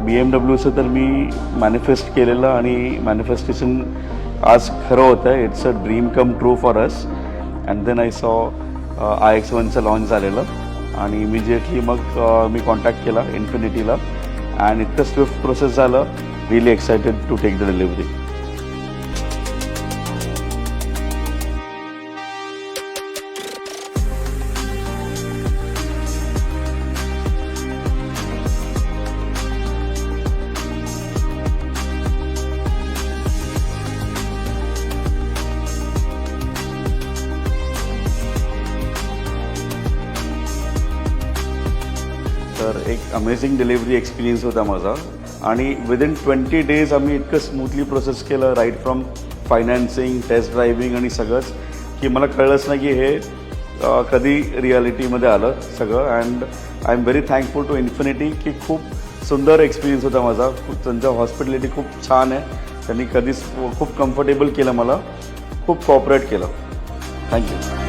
BMWचं तर मी मॅनिफेस्ट केलेलं आणि मॅनिफेस्टेशन आज खरं होतं आहे. It's a dream come true for us. And then I saw IX1चं लॉन्च झालेलं आणि इमिजिएटली मग मी कॉन्टॅक्ट केला इन्फिनिटीला अँड इतकं स्विफ्ट प्रोसेस झालं. Really excited to take the delivery. तर एक अमेझिंग डिलिव्हरी एक्सपिरियन्स होता माझा आणि विदिन 20 डेज आम्ही इतकं स्मूथली प्रोसेस केलं, right from financing, test driving आणि सगळंच, की मला कळलंच नाही की हे कधी रियालिटीमध्ये आलं सगळं. And I am very thankful to Infinity की खूप सुंदर एक्सपिरियन्स होता माझा. त्यांचं हॉस्पिटॅलिटी खूप छान आहे. त्यांनी कधीच खूप कम्फर्टेबल केलं, मला खूप कॉपरेट केलं. थँक्यू.